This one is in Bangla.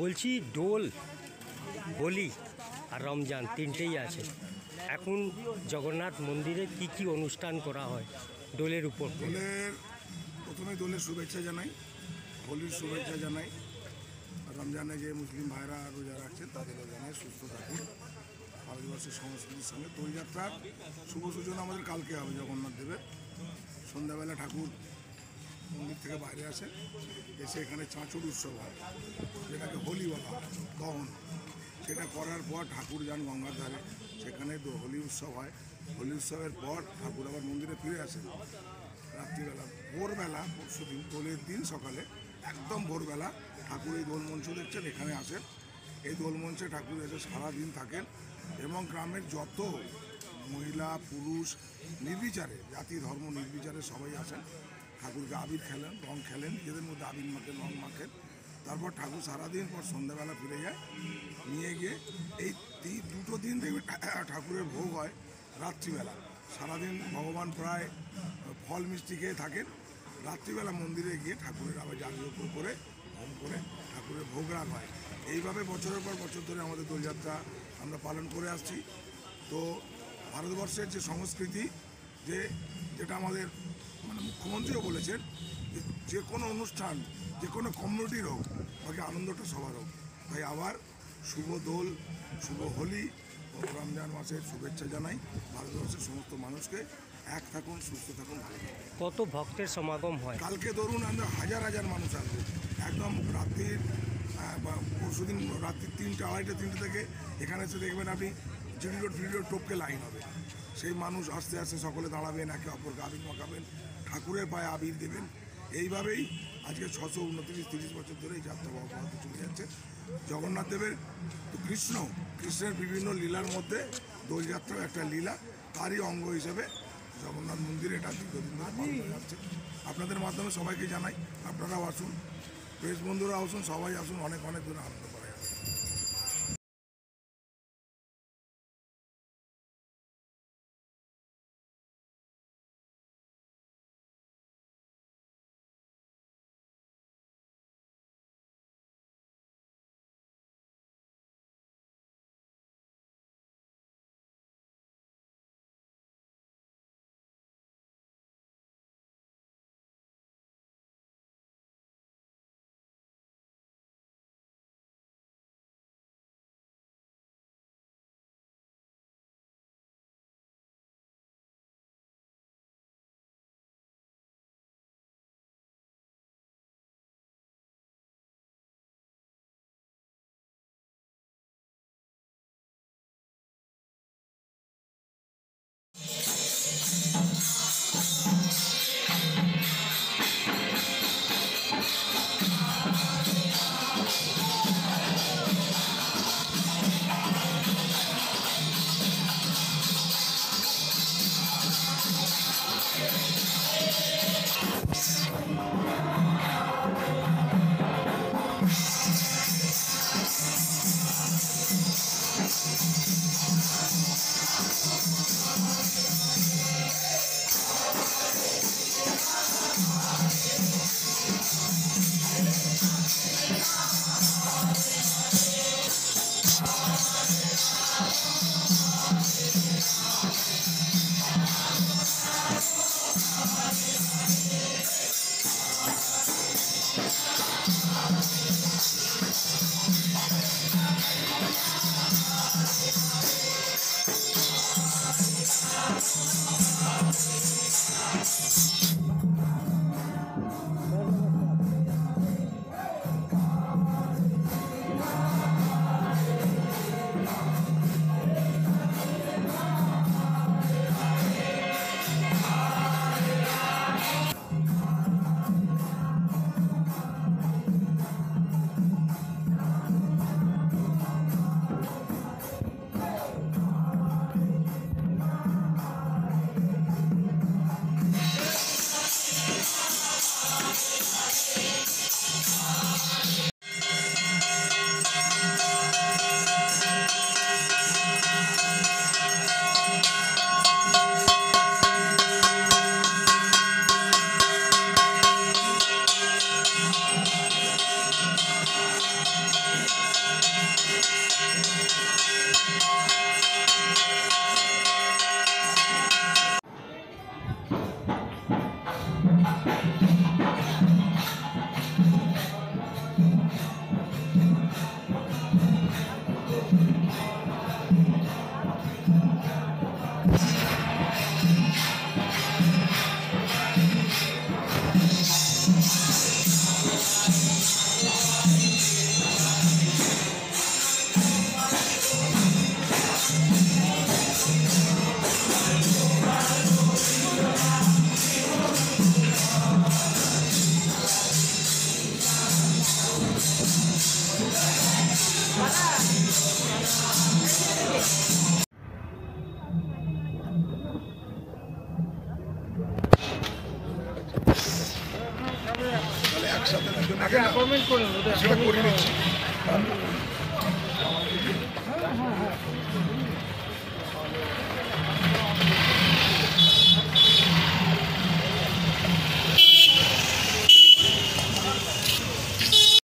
বলছি দোল, হোলি আর রমজান তিনটেই আছে। এখন জগন্নাথ মন্দিরে কি কি অনুষ্ঠান করা হয় দোলের উপর? প্রথমে দোলের শুভেচ্ছা জানাই, হোলির শুভেচ্ছা জানাই, রমজানে যে মুসলিম ভাইরা রোজা রাখছেন তাদেরও জানাই সুস্থ থাকুন। ভারতবর্ষের সংস্কৃতির সঙ্গে দোলযাত্রার শুভ সূচনা আমাদের কালকে হবে। জগন্নাথ দেবের সন্ধ্যাবেলা ঠাকুর মন্দির থেকে বাইরে আসে, এসে এখানে চাঁচুর উৎসব হয়, যেটাকে হোলি বলা হয়, দহন। সেটা করার পর ঠাকুর যান গঙ্গার ধারে, সেখানে হোলি উৎসব হয়। হোলি উৎসবের পর ঠাকুর আবার মন্দিরে ফিরে আসেন রাত্রিবেলা। ভোরবেলা পরশুদিন দোলের দিন সকালে একদম ভোরবেলা ঠাকুর এই দোলমঞ্চ দেখছেন এখানে আসেন। এই দোলমঞ্চে ঠাকুর এসে সারাদিন থাকেন এবং গ্রামের যত মহিলা পুরুষ নির্বিচারে, জাতি ধর্ম নির্বিচারে সবাই আসেন। ঠাকুরকে আবির খেলেন, রং খেলেন, নিজেদের মধ্যে আবির মাখেন, রং মাখেন। তারপর ঠাকুর সারাদিন পর সন্ধ্যাবেলা ফিরে যায়, নিয়ে গিয়ে এই দুটো দিন দেখবে ঠাকুরের ভোগ হয় রাত্রিবেলা। সারাদিন ভগবান প্রায় ফল মিষ্টি খেয়ে থাকেন। রাত্রিবেলা মন্দিরে গিয়ে ঠাকুরের আবার যাগযজ্ঞ করে হোম করে ঠাকুরের ভোগ রাগ হয়। এইভাবে বছরের পর বছর ধরে আমাদের দোলযাত্রা আমরা পালন করে আসছি। তো ভারতবর্ষের যে সংস্কৃতি, যেটা আমাদের মুখ্যমন্ত্রীও বলেছেন, যে কোনো অনুষ্ঠান, যে কোনো কমিউনিটির হোক, বাকি আনন্দটা সবার হোক। তাই আবার শুভ দোল, শুভ হোলি ও রমজান মাসের শুভেচ্ছা জানাই ভারতবর্ষের সমস্ত মানুষকে। এক থাকুন, সুস্থ থাকুন, ভালো থাকুন। কত ভক্তের সমাগম হয় কালকে ধরুন আমরা হাজার হাজার মানুষ আসবে। একদম রাত্রির পরশুদিন রাত্রি 3টে, 2:30, 3টে থেকে এখানে এসে দেখবেন আপনি জিডি রোড টপকে লাইন হবে। সেই মানুষ আস্তে আস্তে সকলে দাঁড়াবেন, একে অপরকে আবির মাখাবেন, ঠাকুরের পায়ে আবির দেবেন। এইভাবেই আজকে 629-30 বছর ধরে এই যাত্রা অব্যাহত চলে যাচ্ছে। জগন্নাথ দেবের তো কৃষ্ণের বিভিন্ন লীলার মধ্যে দোলযাত্রাও একটা লীলা, তারই অঙ্গ হিসেবে জগন্নাথ মন্দিরে এটা দীর্ঘদিন ধরে পালন হয়ে যাচ্ছে। আপনাদের মাধ্যমে সবাইকে জানাই, আপনারাও আসুন, প্রেস বন্ধুরা আসুন, সবাই আসুন, অনেক অনেক ধরে আনন্দ করা যাবে। কমেন্ট করুন সেটা করে নিচ্ছি।